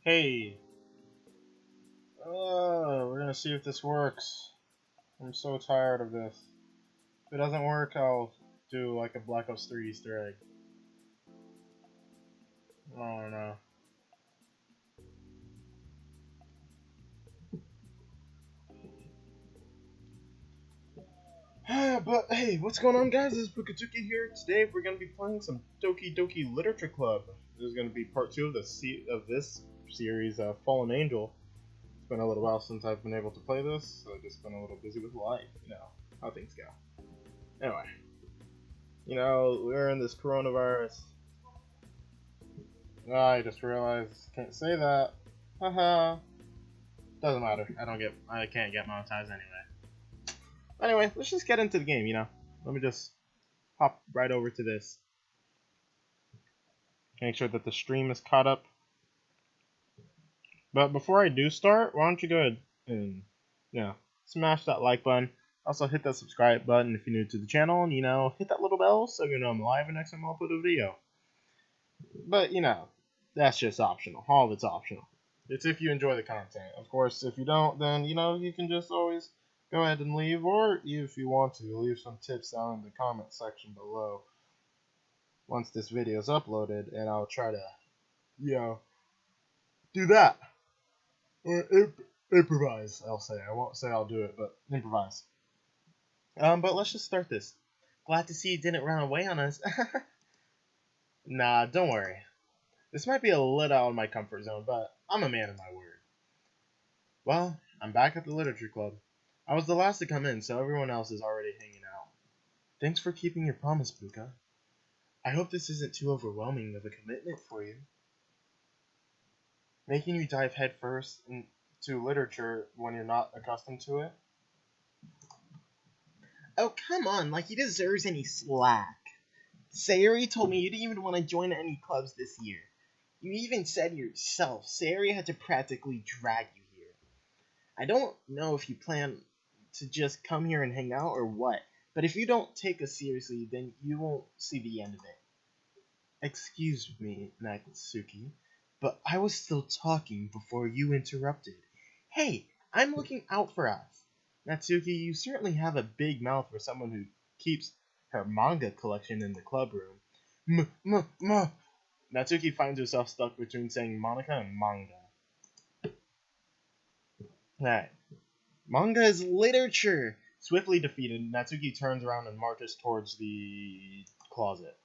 Hey, we're gonna see if this works. I'm so tired of this. If it doesn't work, I'll do like a Black Ops 3 Easter egg. I don't know. But hey, what's going on, guys? This is PukaTuka here. Today we're gonna be playing some Doki Doki Literature Club. This is gonna be part 2 of this series, Fallen Angel. It's been a little while since I've been able to play this, so I've just been a little busy with life, how things go. Anyway, we're in this coronavirus. I just realized can't say that. Haha. Doesn't matter. I can't get monetized anyway. Anyway, let's just get into the game, Let me just hop right over to this. Make sure that the stream is caught up. But before I do start, why don't you go ahead and, smash that like button. Also hit that subscribe button if you're new to the channel, and, hit that little bell so you know I'm live and next time I'll upload a video. But, that's just optional. All of it's optional. It's if you enjoy the content. Of course, if you don't, then, you can just always go ahead and leave, or if you want to, leave some tips down in the comment section below once this video is uploaded, and I'll try to, do that. Or improvise, I'll say. I won't say I'll do it, but improvise. But let's just start this. Glad to see you didn't run away on us. Nah, don't worry. This might be a little out of my comfort zone, but I'm a man of my word. Well, I'm back at the Literature Club. I was the last to come in, so everyone else is already hanging out. Thanks for keeping your promise, Puka. I hope this isn't too overwhelming of a commitment for you. Making you dive headfirst into literature when you're not accustomed to it? Oh, come on, like he deserves any slack. Sayori told me you didn't even want to join any clubs this year. You even said yourself, Sayori had to practically drag you here. I don't know if you plan to just come here and hang out or what, but if you don't take us seriously, then you won't see the end of it. Excuse me, Natsuki, but I was still talking before you interrupted. Hey, I'm looking out for us. Natsuki, you certainly have a big mouth for someone who keeps her manga collection in the club room. Natsuki finds herself stuck between saying Monica and manga. Alright. Manga is literature! Swiftly defeated, Natsuki turns around and marches towards the closet.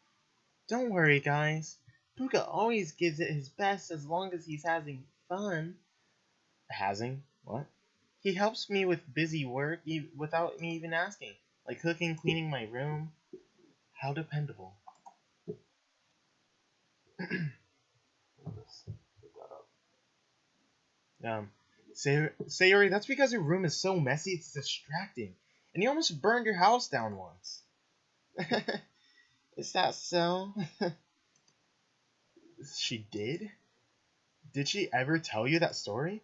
Don't worry, guys. Puka always gives it his best as long as he's having fun. Having? What? He helps me with busy work without me even asking. Like cooking, cleaning my room. How dependable. Sayori, that's because your room is so messy it's distracting. And you almost burned your house down once. Is that so? She did? Did she ever tell you that story?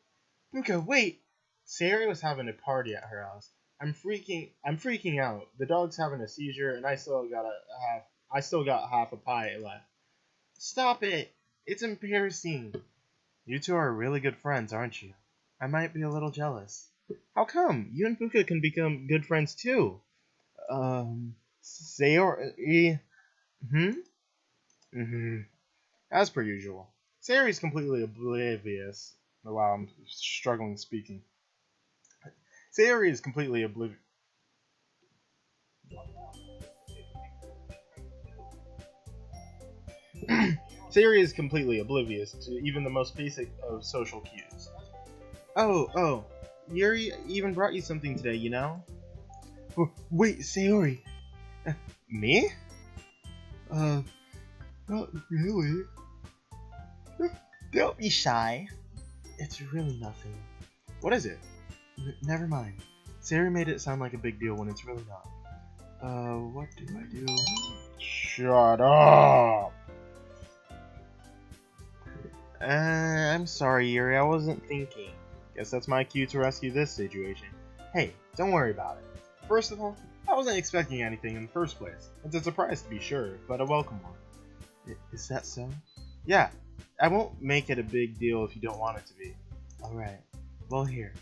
Puka, wait! Sayori was having a party at her house. I'm freaking out. The dog's having a seizure and I still got half a pie left. Stop it! It's embarrassing. You two are really good friends, aren't you? I might be a little jealous. How come? You and Puka can become good friends too. Sayori... As per usual. Sayori's completely oblivious. Wow, I'm struggling speaking. Sayori is completely oblivious. Sayori is completely oblivious to even the most basic of social cues. Oh, Yuri even brought you something today, Wait, Sayori. Me? Not really. Don't be shy. It's really nothing. What is it? Never mind. Sayori made it sound like a big deal when it's really not. What do I do? Shut up! I'm sorry, Yuri, I wasn't thinking. Guess that's my cue to rescue this situation. Hey, don't worry about it. First of all, I wasn't expecting anything in the first place. It's a surprise to be sure, but a welcome one. Is that so? Yeah, I won't make it a big deal if you don't want it to be. Alright. Well, here.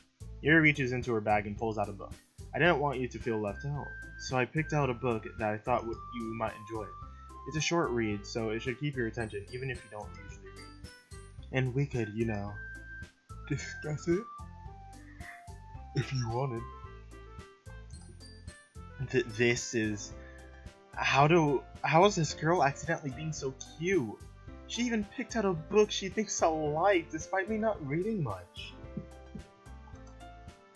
Yuri reaches into her bag and pulls out a book. I didn't want you to feel left out, so I picked out a book that I thought you might enjoy. It's a short read, so it should keep your attention, even if you don't usually read. And we could, discuss it if you wanted. This is... How is this girl accidentally being so cute? She even picked out a book she thinks I'll like, despite me not reading much.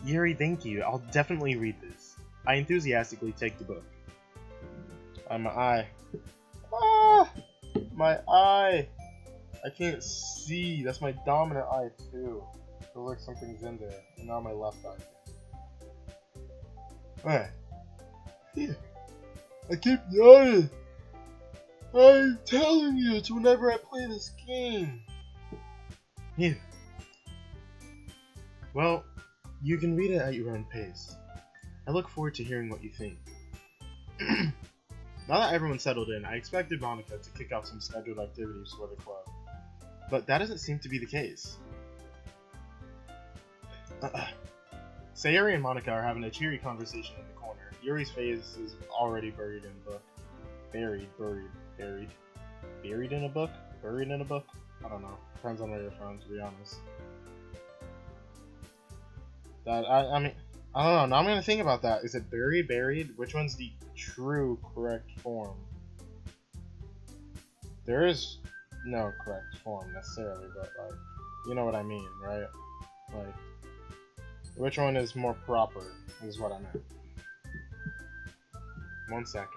Yuri, thank you. I'll definitely read this. I enthusiastically take the book. My eye. Ah! My eye! I can't see. That's my dominant eye, too. It looks like something's in there. And now my left eye. Alright. Here. I keep yawning. I'm telling you, it's whenever I play this game. Here. Well, you can read it at your own pace. I look forward to hearing what you think. Now that everyone's settled in, I expected Monica to kick off some scheduled activities for the club. But that doesn't seem to be the case. Sayuri and Monica are having a cheery conversation in the corner. Yuri's face is already buried in a book. Buried in a book? Buried in a book? I don't know. Depends on where you're from, to be honest. I mean, I don't know. Now I'm gonna think about that. Is it buried? Which one's the true correct form? There is no correct form necessarily, but like, you know what I mean, right? Like, which one is more proper is what I meant. 1 second.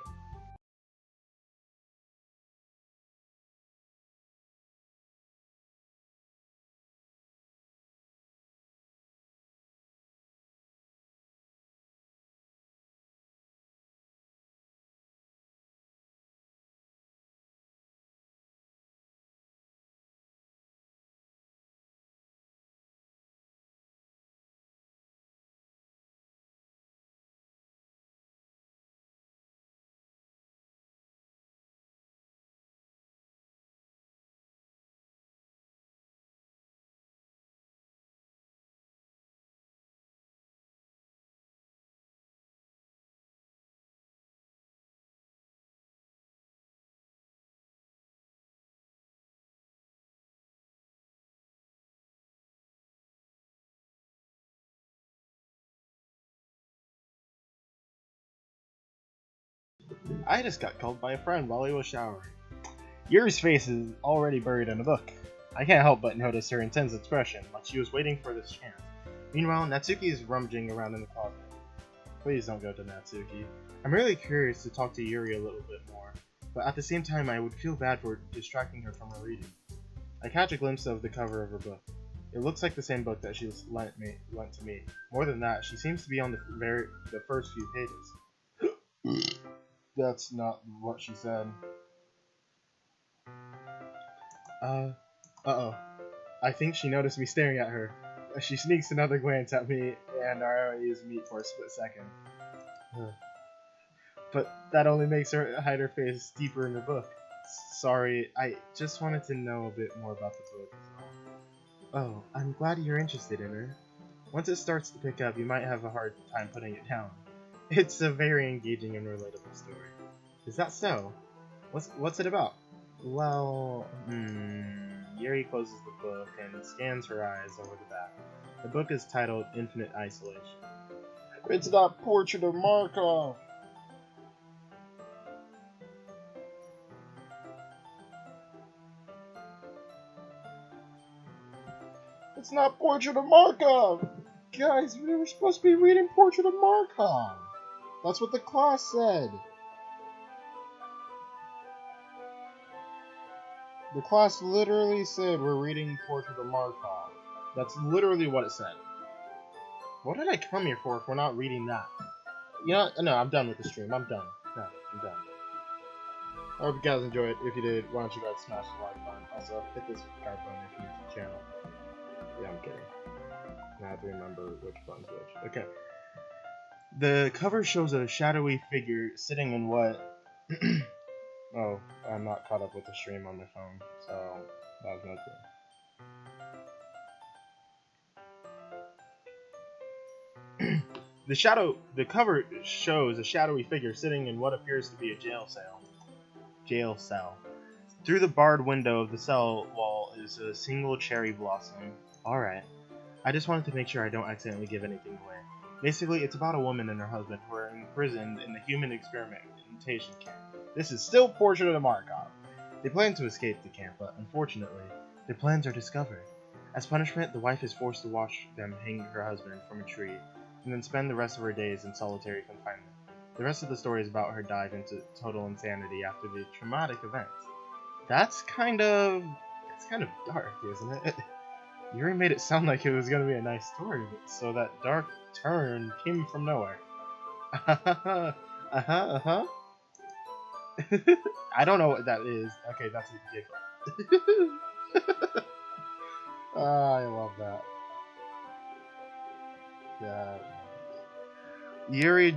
I just got called by a friend while he was showering. Yuri's face is already buried in a book. I can't help but notice her intense expression, like she was waiting for this chance. Meanwhile, Natsuki is rummaging around in the closet. Please don't go to Natsuki. I'm really curious to talk to Yuri a little bit more, but at the same time I would feel bad for distracting her from her reading. I catch a glimpse of the cover of her book. It looks like the same book that she lent to me. More than that, she seems to be on the first few pages. That's not what she said. Uh-oh. I think she noticed me staring at her. She sneaks another glance at me, and our eyes meet for a split second. But that only makes her hide her face deeper in the book. Sorry, I just wanted to know a bit more about the book. Oh, I'm glad you're interested in her. Once it starts to pick up, you might have a hard time putting it down. It's a very engaging and relatable story. Is that so? What's it about? Well, Yuri closes the book and scans her eyes over the back. The book is titled Infinite Isolation. It's that portrait of Markov! It's not Portrait of Markov! Guys, we were supposed to be reading Portrait of Markov! That's what the class said! The class literally said we're reading Portrait of Markov. That's literally what it said. What did I come here for if we're not reading that? You know, no, I'm done with the stream. I'm done. No, I'm done. I hope you guys enjoyed. If you did, why don't you guys smash the like button. Also, hit this subscribe button if you're new to the channel. Yeah, I'm kidding. Now I have to remember which button's which. Okay. The cover shows a shadowy figure sitting in what... Oh, I'm not caught up with the stream on my phone, so That was not true. The cover shows a shadowy figure sitting in what appears to be a jail cell. Through the barred window of the cell wall is a single cherry blossom. Alright. I just wanted to make sure I don't accidentally give anything away. Basically, it's about a woman and her husband who are imprisoned in the human experimentation camp. This is still Portrait of Markov. They plan to escape the camp, but unfortunately, their plans are discovered. As punishment, the wife is forced to watch them hang her husband from a tree, and then spend the rest of her days in solitary confinement. The rest of the story is about her dive into total insanity after the traumatic events. That's kind of dark, isn't it? Yuri made it sound like it was going to be a nice story, so that dark turn came from nowhere. I don't know what that is. Okay, that's a giggle. I love that. Yeah. Yuri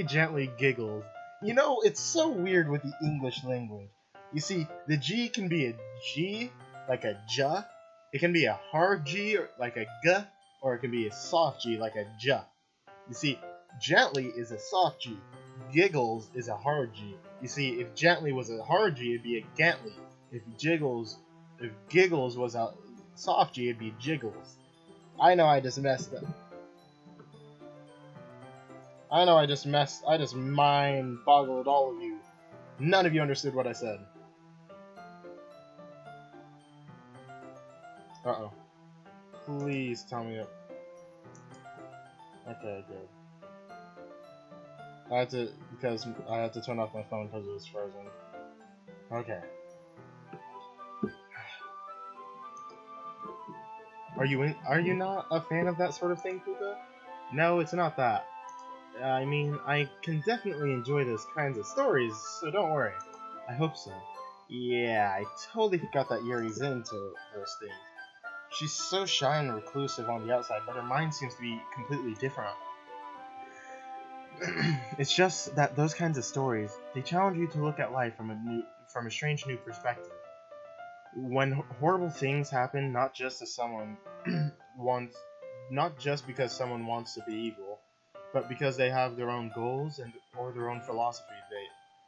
gently giggles. You know, it's so weird with the English language. You see, the G can be a G, like a J. It can be a hard G, like a G, or it can be a soft G, like a J. You see, gently is a soft G. Giggles is a hard G. You see, if gently was a hard G, it'd be a gently. If giggles was a soft G, it'd be jiggles. I know I just messed up. I just mind boggled all of you. None of you understood what I said. Uh-oh. Please tell me it. Okay, good. Because I had to turn off my phone because it was frozen. Okay. Are you not a fan of that sort of thing, Puka? No, it's not that. I mean, I can definitely enjoy those kinds of stories, so don't worry. I hope so. Yeah, I totally forgot that Yuri's into those things. She's so shy and reclusive on the outside, but her mind seems to be completely different. It's just that those kinds of stories, they challenge you to look at life from a strange new perspective. When horrible things happen, not just because someone wants to be evil, but because they have their own goals or their own philosophy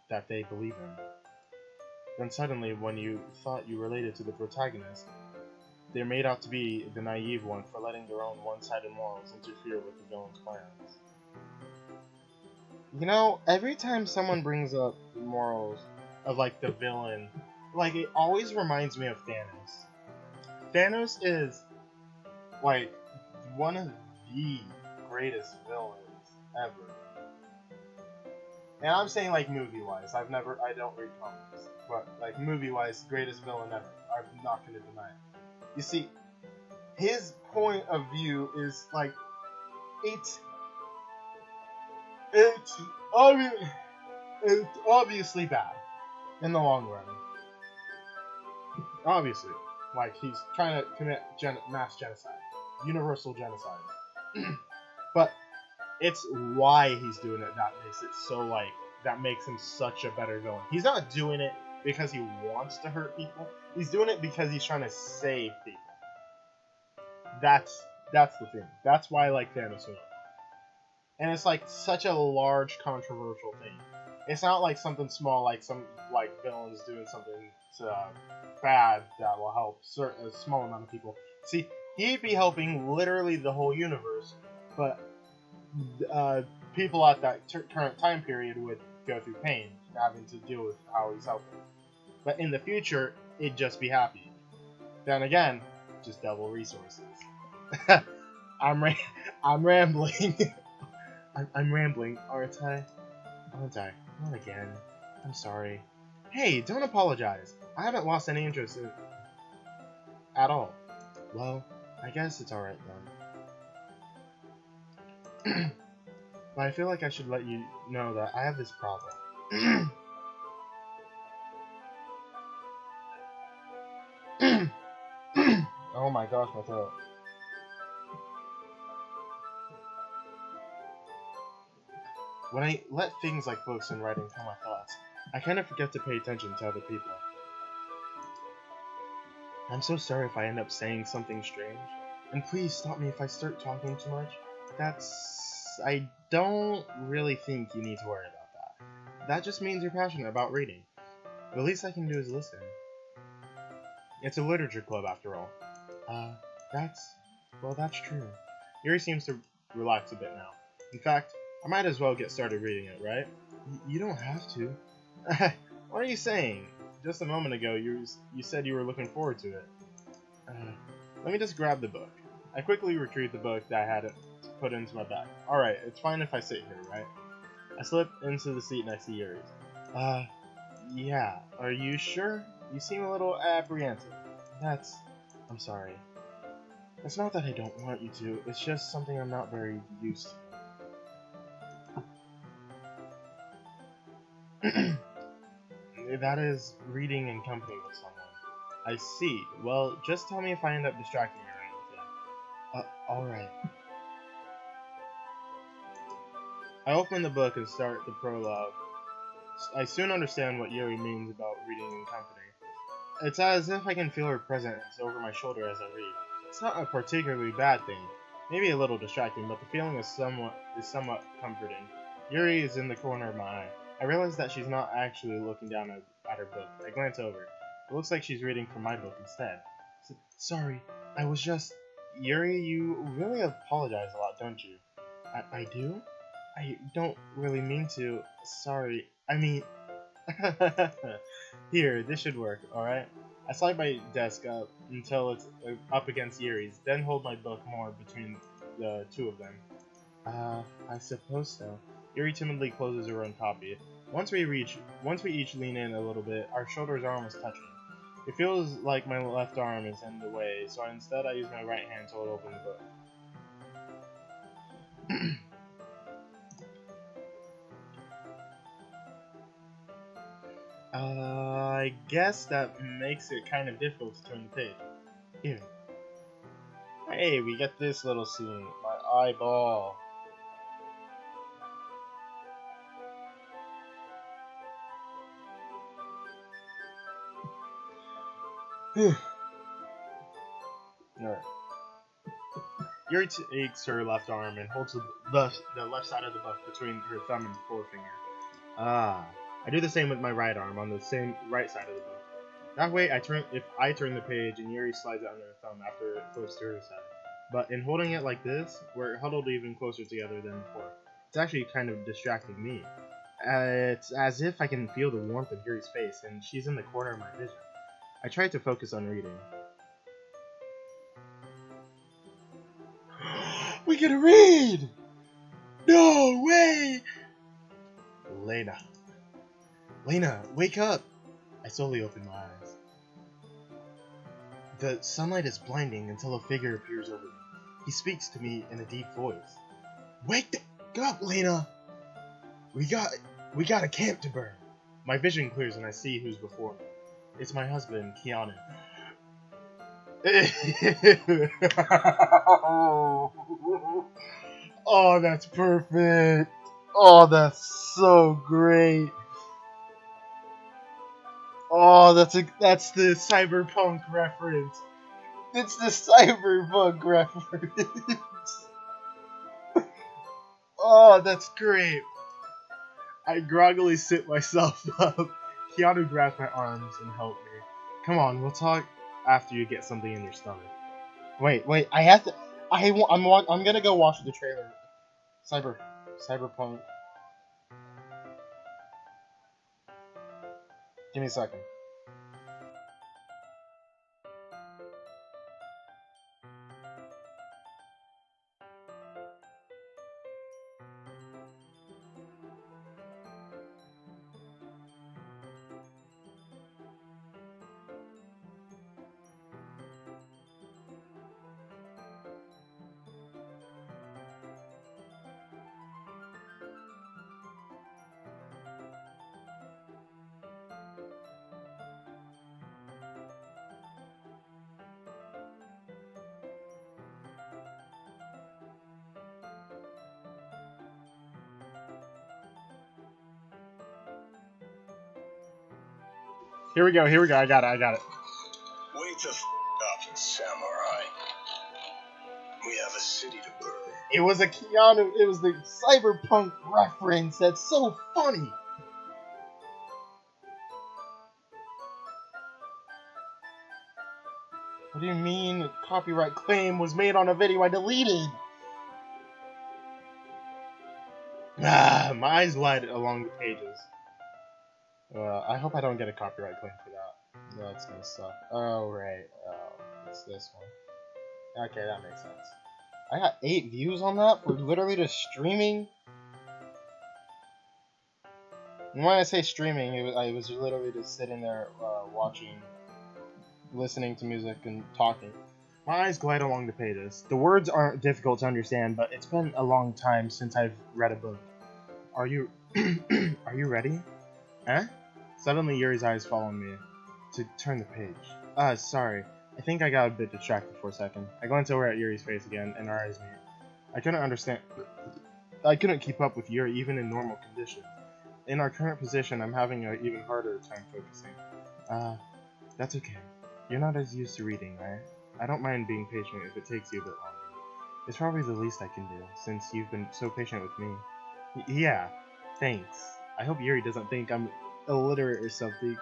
that they believe in. Then suddenly, when you thought you related to the protagonist, they're made out to be the naive one for letting their own one-sided morals interfere with the villain's plans. You know, every time someone brings up the morals of, like, the villain, like, it always reminds me of Thanos. Thanos is, like, one of the greatest villains ever. And I'm saying, like, movie-wise. I don't read comics. But, like, movie-wise, greatest villain ever. I'm not gonna deny it. You see, his point of view is, like, it's obviously bad in the long run. Obviously. Like, he's trying to commit mass genocide. Universal genocide. But it's why he's doing it that makes it so, like, that makes him such a better villain. He's not doing it because he wants to hurt people. He's doing it because he's trying to save people. That's the thing. That's why I like Thanos so much. And it's, like, such a large, controversial thing. It's not like something small, like some, like, villains doing something bad that will help a small amount of people. See, he'd be helping literally the whole universe, but people at that current time period would go through pain, having to deal with how he's helping. But in the future, it'd just be happy. Then again, just double resources. I'm rambling. I'm rambling, aren't I? Not again. I'm sorry. Hey, don't apologize. I haven't lost any interest in at all. Well, I guess it's alright then. But I feel like I should let you know that I have this problem. Oh my gosh, my throat. When I let things like books and writing tell my thoughts, I kind of forget to pay attention to other people. I'm so sorry if I end up saying something strange. And please stop me if I start talking too much. I don't really think you need to worry about that. That just means you're passionate about reading. The least I can do is listen. It's a literature club after all. Uh, that's true. Yuri seems to relax a bit now. In fact, I might as well get started reading it, right? You don't have to. What are you saying? Just a moment ago, you said you were looking forward to it. Let me just grab the book. I quickly retrieved the book that I had put into my bag. Alright, it's fine if I sit here, right? I slip into the seat next to Yuri's. Yeah. Are you sure? You seem a little apprehensive. I'm sorry. It's not that I don't want you to, it's just something I'm not very used to. That is reading in company with someone. I see. Well, just tell me if I end up distracting you or anything. Alright. I open the book and start the prologue. I soon understand what Yuri means about reading in company. It's as if I can feel her presence over my shoulder as I read. It's not a particularly bad thing. Maybe a little distracting, but the feeling is somewhat comforting. Yuri is in the corner of my eye. I realize that she's not actually looking down at her book. I glance over. It looks like she's reading from my book instead. Sorry, I was just... Yuri, you really apologize a lot, don't you? I do? I don't really mean to. Sorry. I mean... Here, this should work, alright? I slide my desk up until it's up against Yuri's, then hold my book more between the two of them. I suppose so. Yuri timidly closes her own copy. Once we each lean in a little bit, our shoulders are almost touching. It feels like my left arm is in the way, so instead I use my right hand to hold open the book. I guess that makes it kind of difficult to turn the page. Here. Hey, we get this little scene. My eyeball. Alright. Yuri takes her left arm and holds the left side of the book between her thumb and forefinger. I do the same with my right arm on the same right side of the book. That way, if I turn the page and Yuri slides it under her thumb after it flips to her side. But in holding it like this, we're huddled even closer together than before. It's actually kind of distracting me. It's as if I can feel the warmth of Yuri's face, and she's in the corner of my vision. I try to focus on reading. We can read! No way! Lena, wake up! I slowly open my eyes. The sunlight is blinding until a figure appears over me. He speaks to me in a deep voice. Wake up, Lena! We got a camp to burn. My vision clears and I see who's before me. It's my husband, Keanu. Oh, that's perfect. Oh, that's so great. Oh, that's the cyberpunk reference. It's the cyberpunk reference. Oh, that's great. I groggily sit myself up. Keanu grabs my arms and helped me. Come on, we'll talk after you get something in your stomach. Wait, I have to. I'm gonna go watch the trailer. Cyberpunk. Give me a second. Here we go. I got it. Wait the up, samurai. We have a city to burn. It was a Keanu, it was the cyberpunk reference. That's so funny. What do you mean copyright claim was made on a video I deleted? Ah, my eyes glide along the pages. I hope I don't get a copyright claim for that. No, it's gonna suck. Oh, right. Oh, it's this one. Okay, that makes sense. I got 8 views on that for literally just streaming. And when I say streaming, I was literally just sitting there watching, listening to music and talking. My eyes glide along the pages. The words aren't difficult to understand, but it's been a long time since I've read a book. Are you are you ready? Huh? Suddenly Yuri's eyes follow me to turn the page. Sorry. I think I got a bit distracted for a second. I glance over at Yuri's face again, and our eyes meet. I couldn't keep up with Yuri even in normal conditions. In our current position, I'm having an even harder time focusing. That's okay. You're not as used to reading, right? I don't mind being patient if it takes you a bit longer. It's probably the least I can do, since you've been so patient with me. Yeah, thanks. I hope Yuri doesn't think I'm illiterate or something.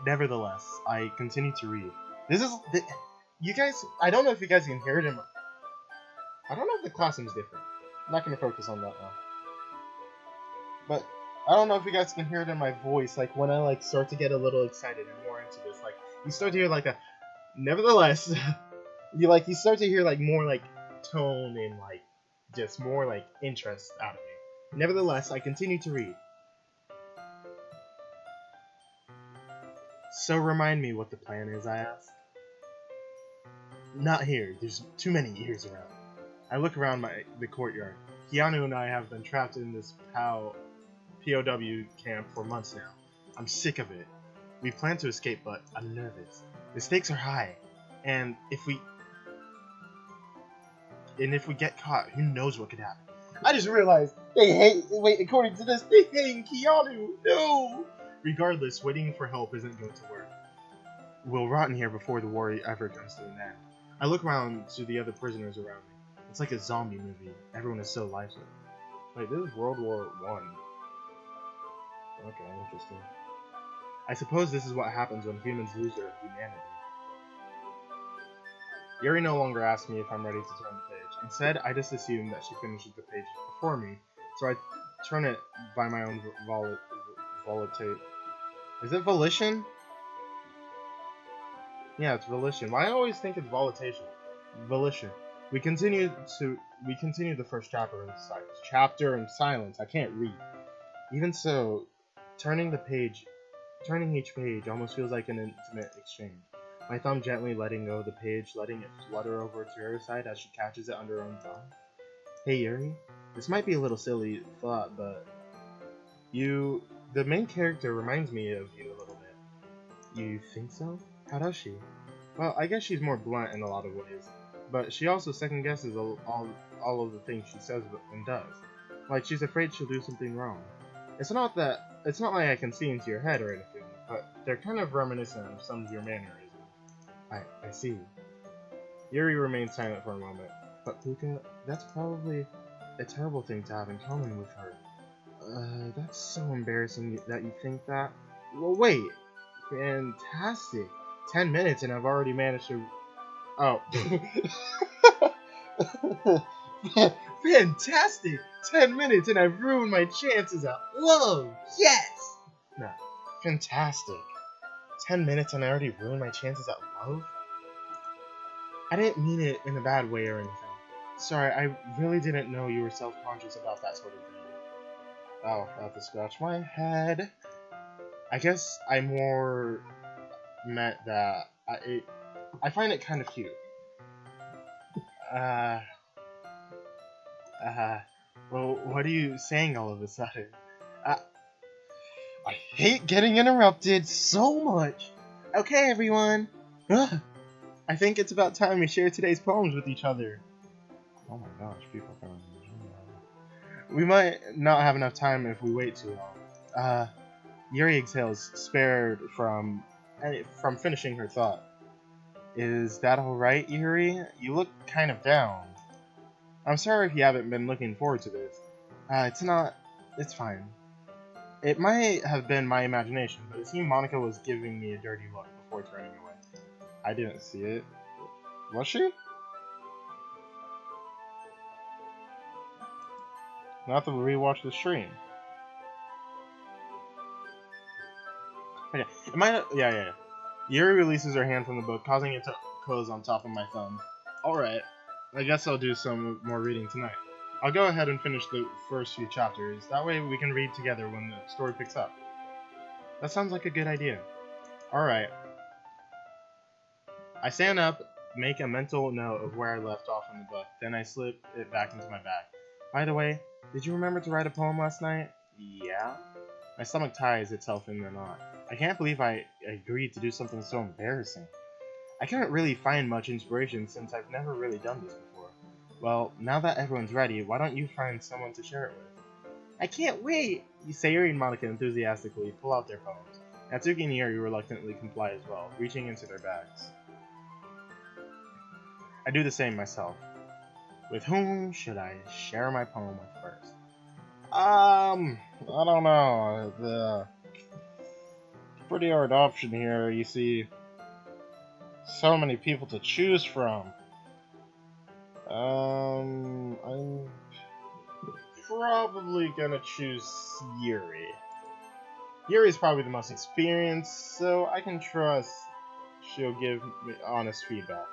Nevertheless, I continue to read. You guys, I don't know if you guys can hear it in my... I don't know if the classroom's different. I'm not going to focus on that now. But I don't know if you guys can hear it in my voice, like when I start to get a little excited and more into this. Like, you start to hear like a... Nevertheless, you start to hear more tone and just more interest out of me. Nevertheless, I continue to read. So remind me what the plan is, I ask. Not here. There's too many ears around. I look around the courtyard. Keanu and I have been trapped in this POW camp for months now. I'm sick of it. We plan to escape, but I'm nervous. The stakes are high, and if we get caught, who knows what could happen? I just realized according to this, they hate Keanu. No. Regardless, waiting for help isn't going to work. We'll rot in here before the war ever comes to an end. I look around to the other prisoners around me. It's like a zombie movie. Everyone is so lifeless. Wait, this is World War I. Okay, interesting. I suppose this is what happens when humans lose their humanity. Yuri no longer asks me if I'm ready to turn the page. Instead, I just assume that she finishes the page before me, so I turn it by my own volition. Is it volition? Yeah, it's volition. Why I always think it's volitation? Volition. We continue the first chapter in silence. I can't read. Even so, turning each page almost feels like an intimate exchange. My thumb gently letting go of the page, letting it flutter over to her side as she catches it under her own thumb. Hey Yuri, this might be a little silly thought, but the main character reminds me of you a little bit. You think so? How does she? Well, I guess she's more blunt in a lot of ways, but she also second guesses all of the things she says and does. Like she's afraid she'll do something wrong. It's not like I can see into your head or anything, but they're kind of reminiscent of some of your mannerisms. I see. Yuri remains silent for a moment. But Puka, that's probably a terrible thing to have in common with her. That's so embarrassing that you think that. Well, wait. Fantastic. 10 minutes and I've already managed to... Oh. Fantastic. 10 minutes and I've ruined my chances at love. Yes. No. Fantastic. 10 minutes and I already ruined my chances at love? I didn't mean it in a bad way or anything. Sorry, I really didn't know you were self-conscious about that sort of thing. Oh, I have to scratch my head. I guess I more meant that I find it kind of cute. Well, what are you saying all of a sudden? I hate getting interrupted so much. Okay, everyone. I think it's about time we share today's poems with each other. Oh my gosh, people are coming. We might not have enough time if we wait too long. Yuri exhales, spared from finishing her thought. Is that alright, Yuri? You look kind of down. I'm sorry if you haven't been looking forward to this. It's fine. It might have been my imagination, but it seemed Monica was giving me a dirty look before turning away. I didn't see it. Was she? I'll have to rewatch the stream. Okay, yeah. Yuri releases her hand from the book, causing it to close on top of my thumb. Alright, I guess I'll do some more reading tonight. I'll go ahead and finish the first few chapters, that way we can read together when the story picks up. That sounds like a good idea. Alright. I stand up, make a mental note of where I left off in the book, then I slip it back into my bag. By the way, did you remember to write a poem last night? Yeah? My stomach ties itself in a knot. I can't believe I agreed to do something so embarrassing. I couldn't really find much inspiration since I've never really done this before. Well, now that everyone's ready, why don't you find someone to share it with? I can't wait! Sayuri and Monica enthusiastically pull out their phones. Natsuki and Yuri reluctantly comply as well, reaching into their bags. I do the same myself. With whom should I share my poem with first? I don't know. The pretty hard option here, you see. So many people to choose from. I'm probably gonna choose Yuri. Yuri's probably the most experienced, so I can trust she'll give me honest feedback.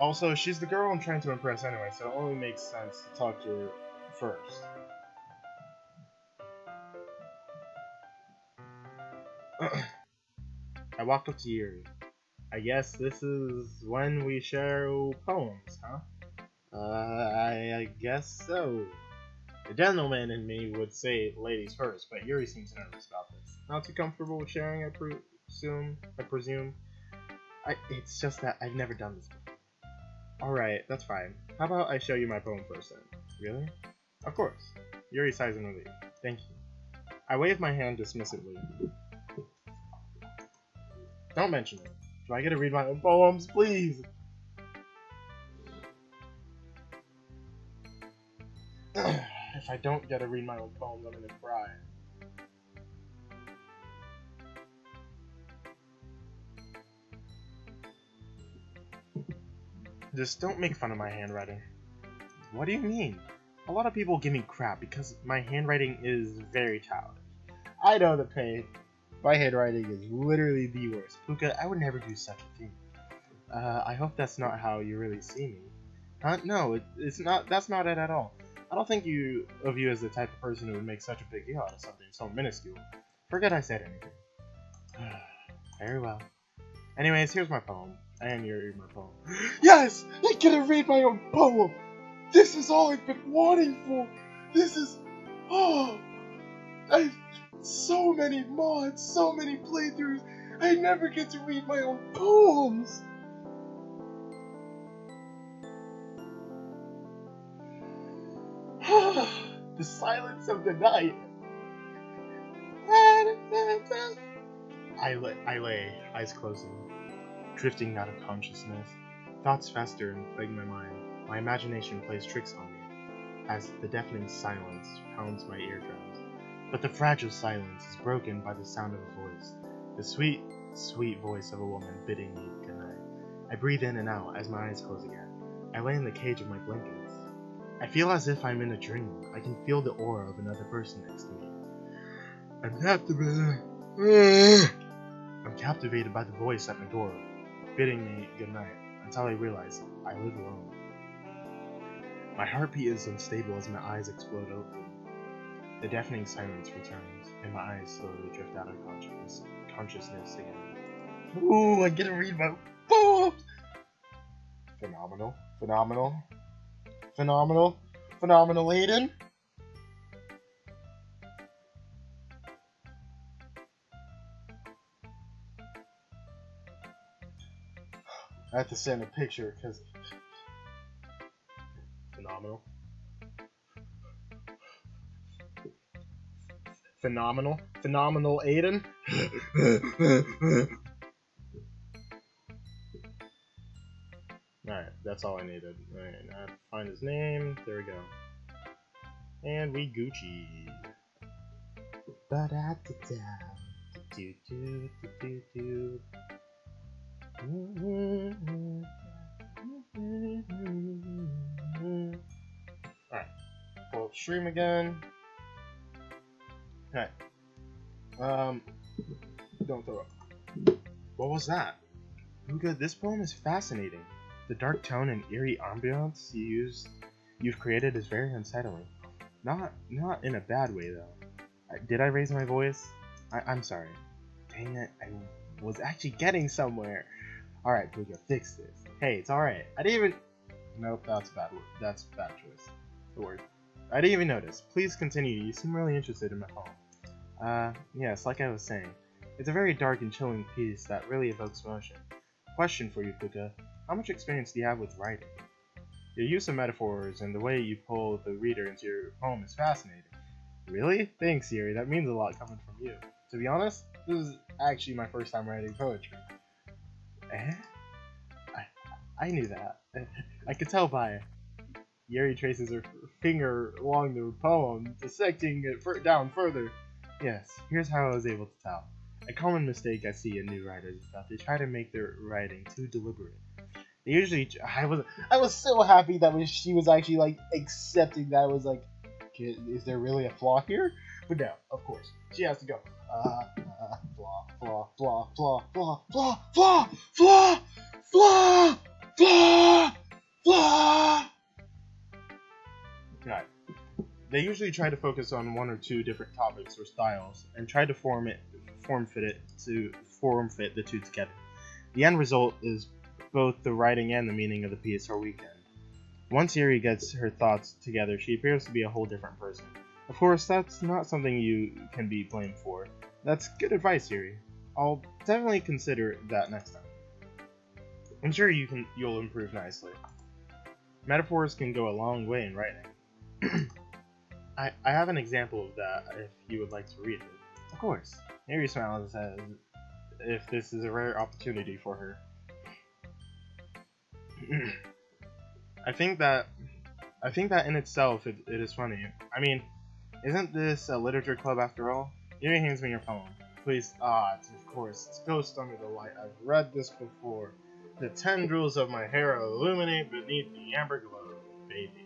Also, she's the girl I'm trying to impress anyway, so it only makes sense to talk to her first. I walked up to Yuri. I guess this is when we share poems, huh? I guess so. The gentleman in me would say ladies first, but Yuri seems nervous about this. Not too comfortable with sharing, I presume. It's just that I've never done this before. Alright, that's fine. How about I show you my poem first then? Really? Of course. Yuri sighs in relief. Thank you. I wave my hand dismissively. Don't mention it. Do I get to read my own poems, please? If I don't get to read my own poems, I'm gonna cry. Just don't make fun of my handwriting. What do you mean? A lot of people give me crap because my handwriting is very childish. I know the pain. My handwriting is literally the worst. Puka, I would never do such a thing. I hope that's not how you really see me. No, it's not. That's not it at all. I don't think of you as the type of person who would make such a big deal out of something so minuscule. Forget I said anything. Very well. Anyways, here's my poem. And you read my poem. Yes! I get to read my own poem! This is all I've been wanting for! This is... Oh! I've... So many mods, so many playthroughs, I never get to read my own poems! The silence of the night. I lay, eyes closing, drifting out of consciousness. Thoughts fester and plague my mind. My imagination plays tricks on me, as the deafening silence pounds my eardrums. But the fragile silence is broken by the sound of a voice, the sweet, sweet voice of a woman bidding me goodnight. I breathe in and out as my eyes close again. I lay in the cage of my blankets. I feel as if I'm in a dream. I can feel the aura of another person next to me. I'm captivated by the voice at my door, bidding me goodnight, until I realize I live alone. My heartbeat is unstable as my eyes explode open. The deafening silence returns, and my eyes slowly drift out of consciousness again. Ooh, I get to read my poems! Phenomenal, phenomenal, phenomenal, phenomenal, Aiden! I have to send a picture because Phenomenal. Phenomenal. Phenomenal Aiden. Alright, that's all I needed. Alright, now I have to find his name. There we go. And we Gucci. Alright, pull up stream again. Alright. Don't throw up. What was that? Puka, this poem is fascinating. The dark tone and eerie ambiance you've created is very unsettling. Not in a bad way though. Did I raise my voice? I'm sorry. Dang it, I was actually getting somewhere. Alright, Puka, fix this. Hey, it's alright. I didn't even... Nope, that's a bad word. That's a bad choice. The word. I didn't even notice. Please continue. You seem really interested in my poem. Yes, like I was saying. It's a very dark and chilling piece that really evokes emotion. Question for you, Puka. How much experience do you have with writing? Your use of metaphors and the way you pull the reader into your poem is fascinating. Really? Thanks, Yuri. That means a lot coming from you. To be honest, this is actually my first time writing poetry. Eh? I knew that. I could tell by it. Yuri traces her finger along the poem, dissecting it down further. Yes, here's how I was able to tell. A common mistake I see in new writers is that they try to make their writing too deliberate. They usually... I was so happy that she was actually, like, accepting that. I was like, is there really a flaw here? But no, of course. She has to go, flaw, flaw, flaw, flaw, flaw, flaw, flaw, flaw, flaw, flaw, flaw. Right. They usually try to focus on one or two different topics or styles, and try to form fit the two together. The end result is both the writing and the meaning of the piece are weakened. Once Yuri gets her thoughts together, she appears to be a whole different person. Of course, that's not something you can be blamed for. That's good advice, Yuri. I'll definitely consider that next time. I'm sure you'll improve nicely. Metaphors can go a long way in writing. I have an example of that if you would like to read it. Of course. Yuri smiles and says, if this is a rare opportunity for her. I think that in itself it is funny. I mean, isn't this a literature club after all? Yuri hands me your poem. Please, of course, it's Ghost Under the Light. I've read this before. The tendrils of my hair illuminate beneath the amber glow, baby.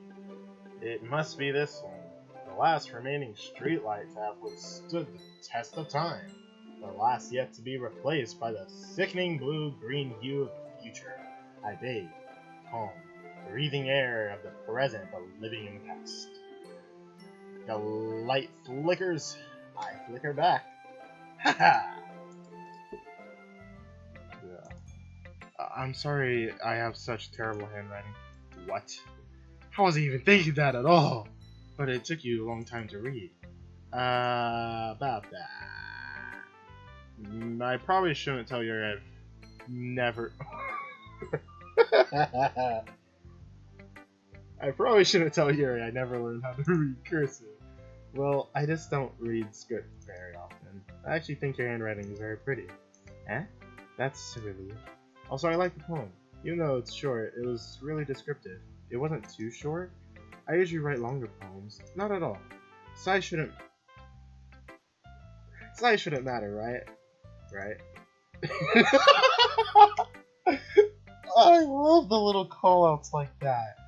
It must be this one. The last remaining streetlights have withstood the test of time. The last yet to be replaced by the sickening blue-green hue of the future. I bathe, calm, breathing air of the present but living in the past. The light flickers, I flicker back. Haha! Yeah. I'm sorry I have such terrible handwriting. What? I wasn't even thinking that at all! But it took you a long time to read. About that. I probably shouldn't tell you I've never... I probably shouldn't tell Yuri I never learned how to read cursive. Well, I just don't read script very often. I actually think your handwriting is very pretty. Eh? That's a relief. Also, I like the poem. Even though it's short, it was really descriptive. It wasn't too short. I usually write longer poems. Not at all. Size shouldn't matter, right? Right? I love the little callouts like that.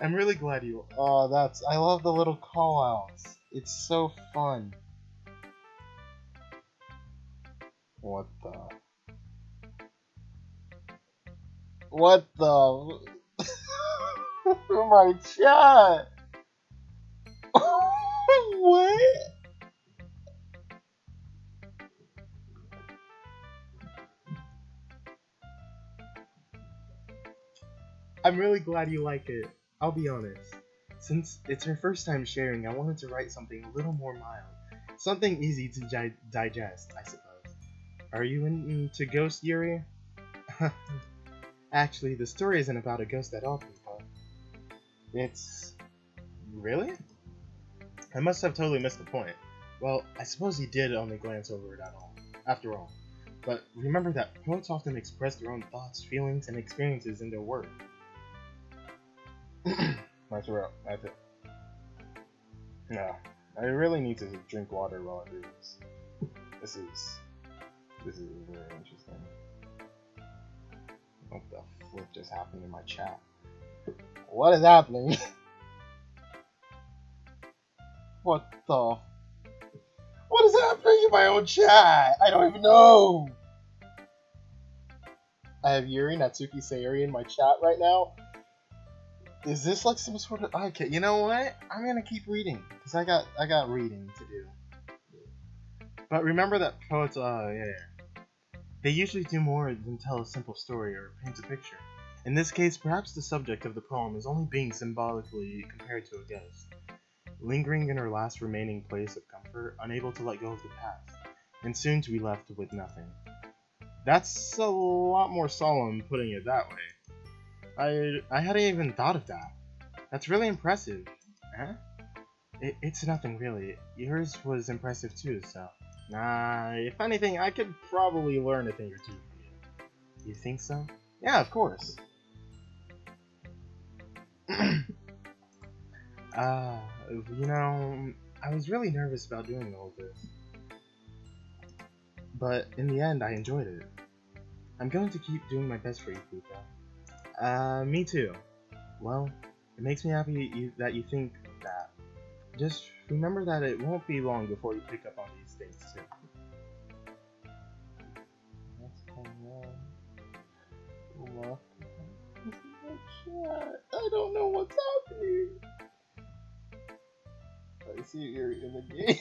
I'm really glad you... I love the little callouts. It's so fun. What the... What the... My chat! What? I'm really glad you like it. I'll be honest. Since it's her first time sharing, I wanted to write something a little more mild. Something easy to digest, I suppose. Are you into ghost, Yuri? Actually, the story isn't about a ghost at all, people. It's... Really? I must have totally missed the point. Well, I suppose he did only glance over it at all, after all. But remember that poets often express their own thoughts, feelings, and experiences in their work. My throat. No, I really need to drink water while I do this. This is very interesting. What the flip just happened in my chat? What is happening? What is happening in my own chat? I don't even know. I have Yuri, Natsuki, Sayuri in my chat right now. Is this like some sort of... Okay, you know what? I'm gonna keep reading, because I got reading to do. But remember that poets, they usually do more than tell a simple story or paint a picture. In this case, perhaps the subject of the poem is only being symbolically compared to a ghost, lingering in her last remaining place of comfort, unable to let go of the past, and soon to be left with nothing. That's a lot more solemn putting it that way. I hadn't even thought of that. That's really impressive. Huh? It's nothing really. Yours was impressive too, so... Nah, if anything, I could probably learn a thing or two from you. You think so? Yeah, of course. You know, I was really nervous about doing all this. But in the end, I enjoyed it. I'm going to keep doing my best for you, Puka. Me too. Well, it makes me happy that you think that. Just remember that it won't be long before you pick up on these things too. I don't know what's happening. I see you're in the game.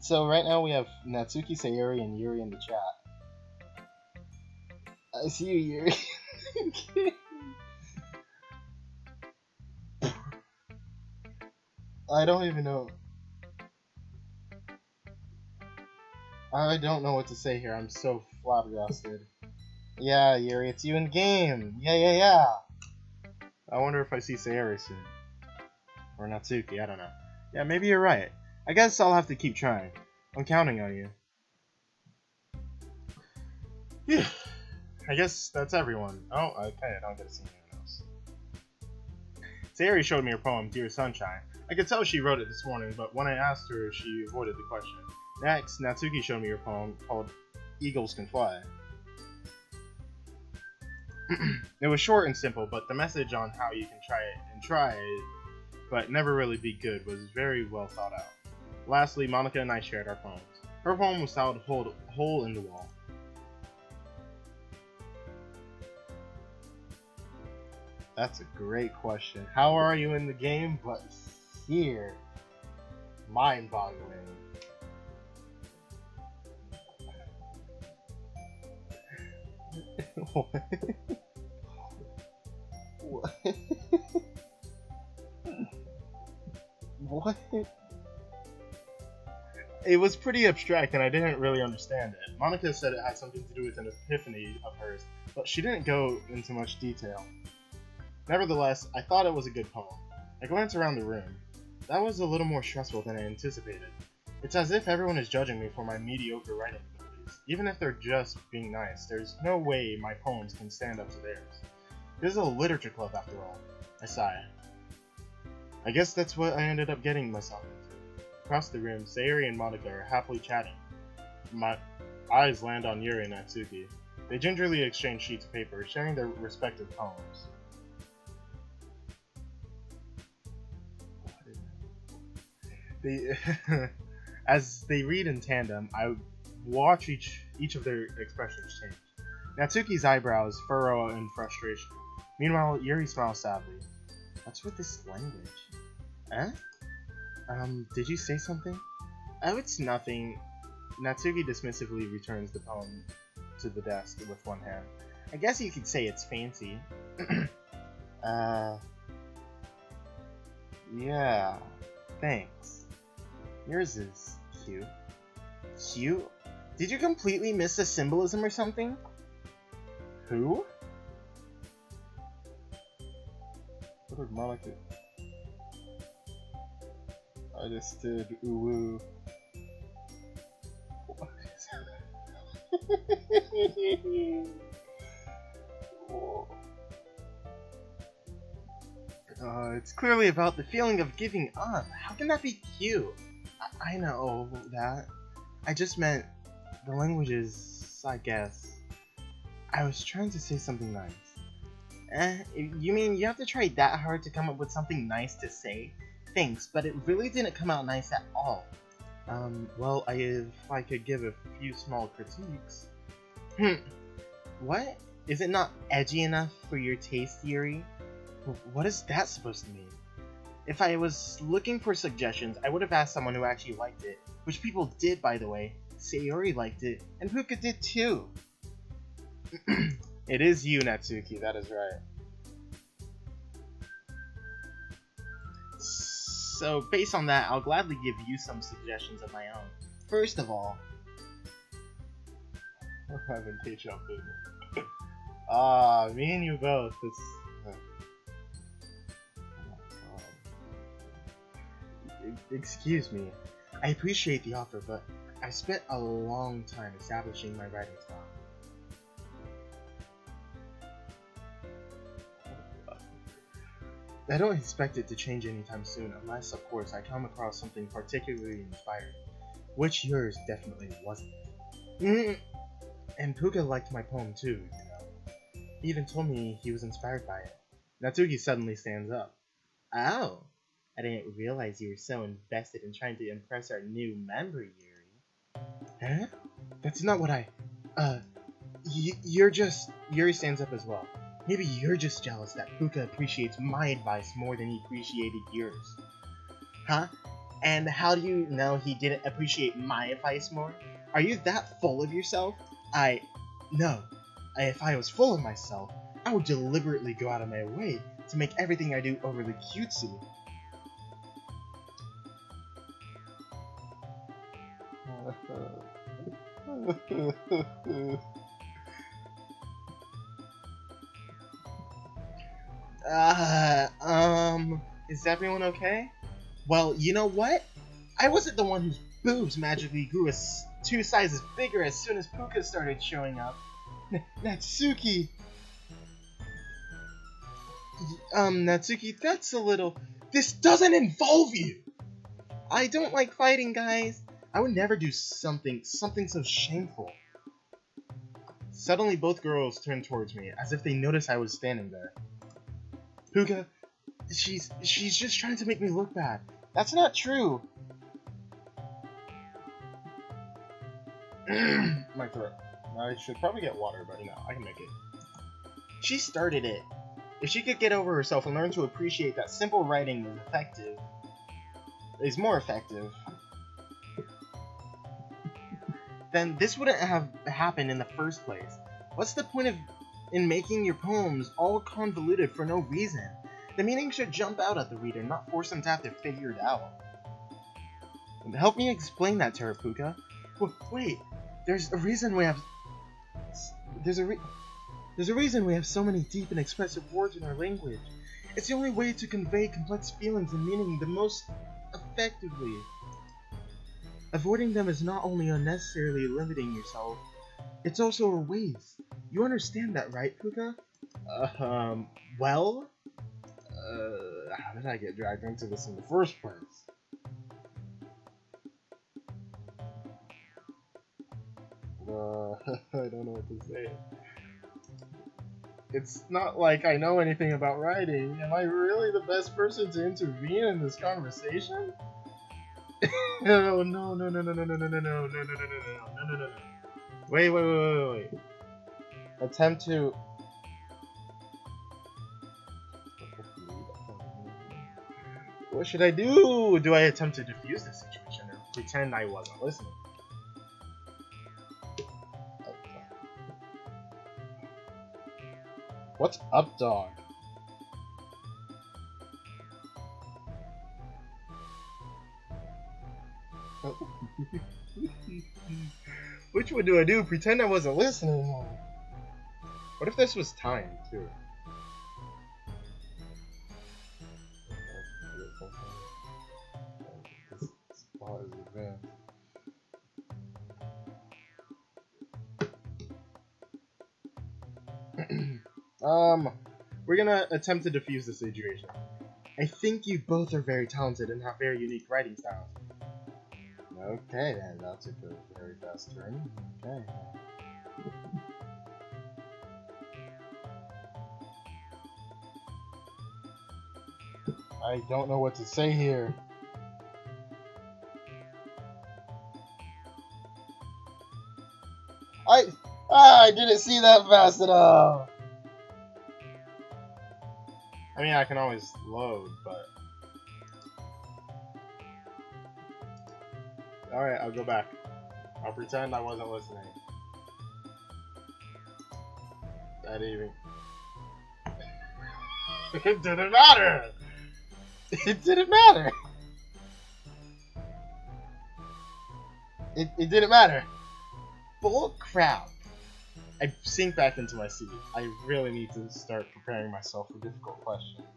So right now we have Natsuki, Sayuri, and Yuri in the chat. I see you, Yuri. I don't even know. I don't know what to say here. I'm so flabbergasted. Yeah, Yuri, it's you in game. Yeah. I wonder if I see Sayuri soon. Or Natsuki, I don't know. Yeah, maybe you're right. I guess I'll have to keep trying. I'm counting on you. Yeah. I guess that's everyone. Oh, okay, I don't get to see anyone else. Sayuri showed me her poem, Dear Sunshine. I could tell she wrote it this morning, but when I asked her, she avoided the question. Next, Natsuki showed me her poem called Eagles Can Fly. It was short and simple, but the message on how you can try it, but never really be good was very well thought out. Lastly, Monica and I shared our poems. Her poem was titled Hole in the Wall. That's a great question. How are you in the game? But here, mind-boggling. What? What? It was pretty abstract and I didn't really understand it. Monica said it had something to do with an epiphany of hers, but she didn't go into much detail. Nevertheless, I thought it was a good poem. I glanced around the room. That was a little more stressful than I anticipated. It's as if everyone is judging me for my mediocre writing abilities. Even if they're just being nice, there's no way my poems can stand up to theirs. This is a literature club after all. I sigh. I guess that's what I ended up getting myself into. Across the room, Sayuri and Monica are happily chatting. My eyes land on Yuri and Natsuki. They gingerly exchange sheets of paper, sharing their respective poems. As they read in tandem, I watch each of their expressions change. Natsuki's eyebrows furrow in frustration. Meanwhile, Yuri smiles sadly. What's with this language? Eh? Did you say something? Oh, it's nothing. Natsuki dismissively returns the poem to the desk with one hand. I guess you could say it's fancy. Yeah. Thanks. Yours is cute. Cute? Did you completely miss the symbolism or something? Who? What would more like it? I just did ooh. It's clearly about the feeling of giving up. How can that be cute? I know that. I just meant the languages, I guess. I was trying to say something nice. You mean you have to try that hard to come up with something nice to say? Thanks, but it really didn't come out nice at all. Well, if I could give a few small critiques. What? Is it not edgy enough for your taste, Yuri? What is that supposed to mean? If I was looking for suggestions, I would have asked someone who actually liked it, which people did, by the way. Sayori liked it, and Puka did too. It is you, Natsuki, that is right. So, based on that, I'll gladly give you some suggestions of my own. First of all... I haven't paid you up, me and you both. It's... Excuse me. I appreciate the offer, but I spent a long time establishing my writing style. I don't expect it to change anytime soon, unless, of course, I come across something particularly inspiring, which yours definitely wasn't. And Puka liked my poem too, you know. He even told me he was inspired by it. Natsuki suddenly stands up. Oh, I didn't realize you were so invested in trying to impress our new member, Yuri. Huh? That's not what you're just... Yuri stands up as well. Maybe you're just jealous that Puka appreciates my advice more than he appreciated yours. Huh? And how do you know he didn't appreciate my advice more? Are you that full of yourself? No. If I was full of myself, I would deliberately go out of my way to make everything I do overly cutesy. Is everyone okay? Well, you know what? I wasn't the one whose boobs magically grew 2 sizes bigger as soon as Puka started showing up. Natsuki! Natsuki, that's a little... This doesn't involve you! I don't like fighting, guys. I would never do something so shameful. Suddenly, both girls turned towards me, as if they noticed I was standing there. Puka, she's just trying to make me look bad. That's not true. My throat. I should probably get water, but you know, I can make it. She started it. If she could get over herself and learn to appreciate that simple writing is more effective, then this wouldn't have happened in the first place. What's the point in making your poems all convoluted for no reason? The meaning should jump out at the reader, not force them to have to figure it out. Help me explain that to her, Puka. Wait, there's a reason we have so many deep and expressive words in our language. It's the only way to convey complex feelings and meaning the most effectively. Avoiding them is not only unnecessarily limiting yourself, it's also a waste. You understand that, right, Puka? Well? How did I get dragged into this in the first place? I don't know what to say. It's not like I know anything about writing. Am I really the best person to intervene in this conversation? No. Wait. Attempt to... What should I do? Do I attempt to defuse the situation or pretend I wasn't listening? What's up, dog? Which one do I do? Pretend I wasn't listening? What if this was timed, too? alcohol is advanced. We're gonna attempt to defuse the situation. I think you both are very talented and have very unique writing styles. Okay, then that took a very fast turn. Okay. I don't know what to say here. I didn't see that fast at all. I mean, I can always load, but... Alright, I'll go back. I'll pretend I wasn't listening. That even... It didn't matter! It didn't matter! It didn't matter. Bull crap. I sink back into my seat. I really need to start preparing myself for difficult questions.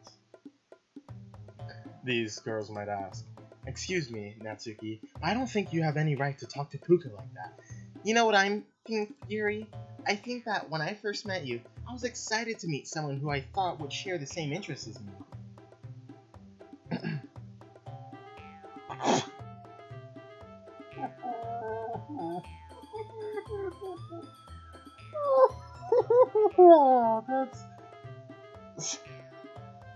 These girls might ask. Excuse me, Natsuki, I don't think you have any right to talk to Puka like that. You know what I'm thinking, Yuri? I think that when I first met you, I was excited to meet someone who I thought would share the same interests as me. That's...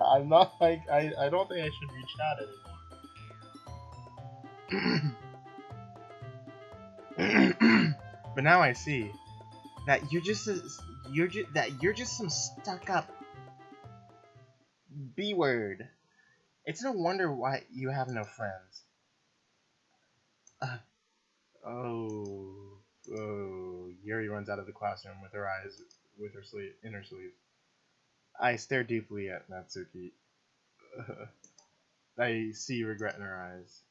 I'm not like... I don't think I should reach out anymore. But now I see that you're just some stuck-up B-word. It's no wonder why you have no friends. Yuri runs out of the classroom with her eyes in her sleeve. I stare deeply at Natsuki. I see regret in her eyes.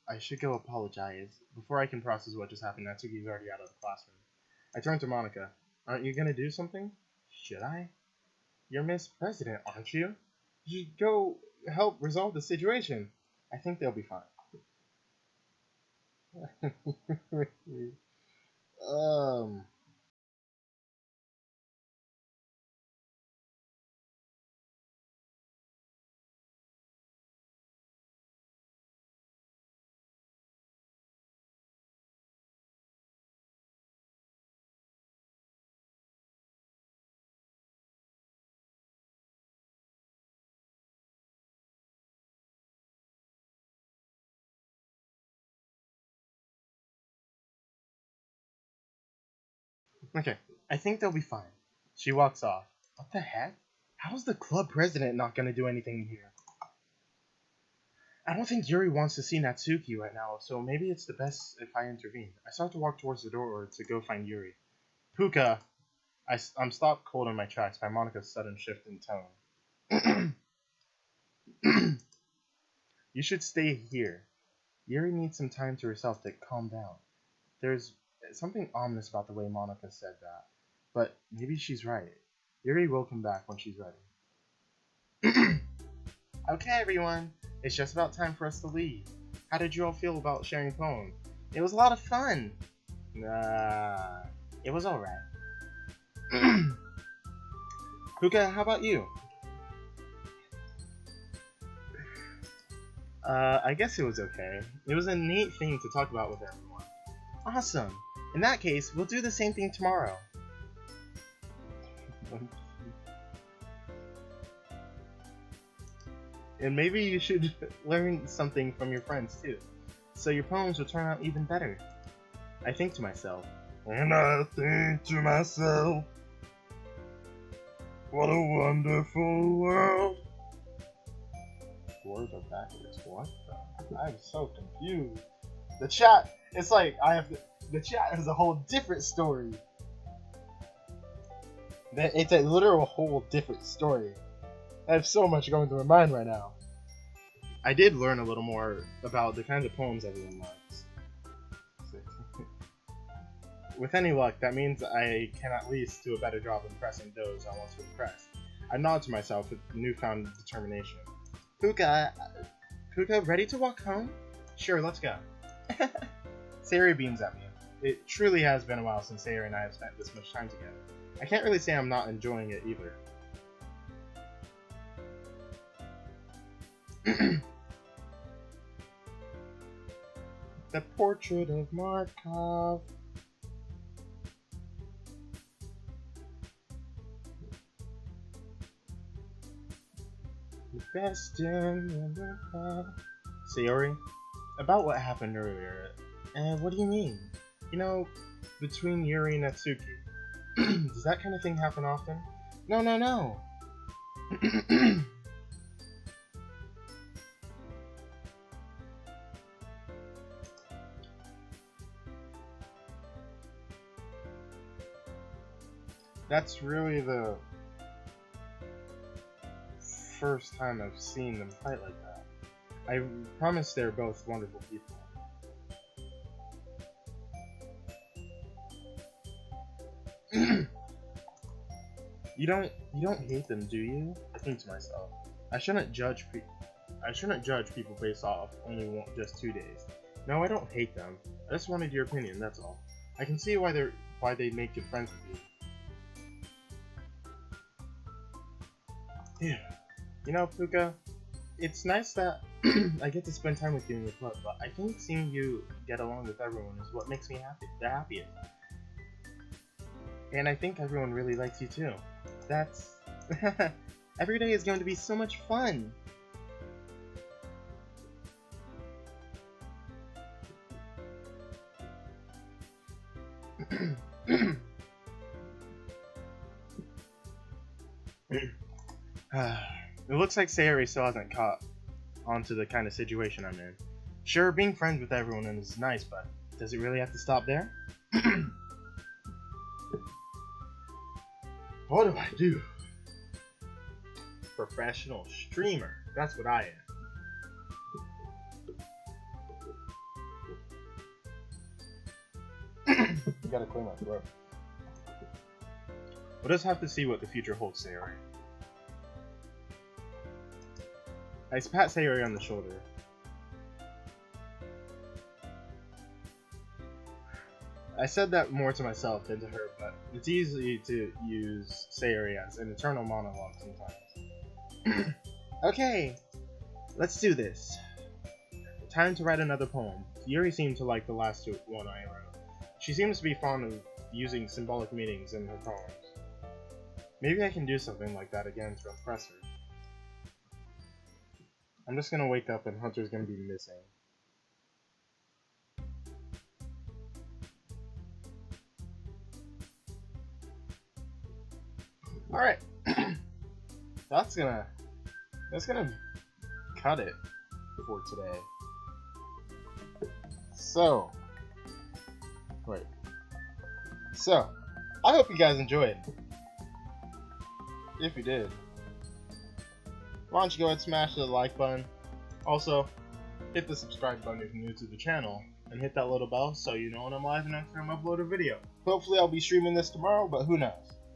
I should go apologize. Before I can process what just happened, Natsuki's already out of the classroom. I turn to Monica. Aren't you gonna do something? Should I? You're Miss President, aren't you? You should go help resolve the situation. I think they'll be fine. Okay, I think they'll be fine. She walks off. What the heck? How's the club president not gonna do anything here? I don't think Yuri wants to see Natsuki right now, so maybe it's the best if I intervene. I start to walk towards the door to go find Yuri. Puka! I'm stopped cold in my tracks by Monica's sudden shift in tone. You should stay here. Yuri needs some time to herself to calm down. There's something ominous about the way Monica said that, but maybe she's right. Yuri will come back when she's ready. Okay, everyone, it's just about time for us to leave. How did you all feel about sharing poems? It was a lot of fun. Nah, it was alright. Puka, how about you? I guess it was okay. It was a neat thing to talk about with everyone. Awesome. In that case, we'll do the same thing tomorrow. And maybe you should learn something from your friends too, so your poems will turn out even better. I think to myself. And I think to myself, what a wonderful world. Words are backwards. What the? I'm so confused. The chat, it's like the chat has a whole different story. It's a literal whole different story. I have so much going through my mind right now. I did learn a little more about the kinds of poems everyone likes. With any luck, that means I can at least do a better job impressing those I want to impress. I nod to myself with newfound determination. Puka, ready to walk home? Sure, let's go. Sayori beams at me. It truly has been a while since Sayori and I have spent this much time together. I can't really say I'm not enjoying it either. The portrait of Markov. The best in the world. Sayori, about what happened earlier. What do you mean? You know, between Yuri and Natsuki. Does that kind of thing happen often? No. That's really the first time I've seen them fight like that. I promise they're both wonderful people. You don't hate them, do you? I think to myself, I shouldn't judge people based off only just 2 days. No, I don't hate them. I just wanted your opinion. That's all. I can see why they make good friends with you. Yeah. You know, Puka, it's nice that I get to spend time with you in the club, but I think seeing you get along with everyone is what makes me the happiest. And I think everyone really likes you too. That's... Every day is going to be so much fun! It looks like Sayori still hasn't caught onto the kind of situation I'm in. Sure, being friends with everyone is nice, but does it really have to stop there? What do I do? Professional streamer. That's what I am. You gotta clear my throat. We'll just have to see what the future holds, Sayori. I pat Sayori on the shoulder. I said that more to myself than to her, but it's easy to use Sayori as an internal monologue sometimes. Okay, let's do this. Time to write another poem. Yuri seemed to like the last one I wrote. She seems to be fond of using symbolic meanings in her poems. Maybe I can do something like that again to impress her. I'm just gonna wake up and Hunter's gonna be missing. Alright. That's gonna cut it for today. So I hope you guys enjoyed. If you did, why don't you go ahead and smash the like button. Also, hit the subscribe button if you're new to the channel, and hit that little bell so you know when I'm live and next time I upload a video. Hopefully I'll be streaming this tomorrow, but who knows.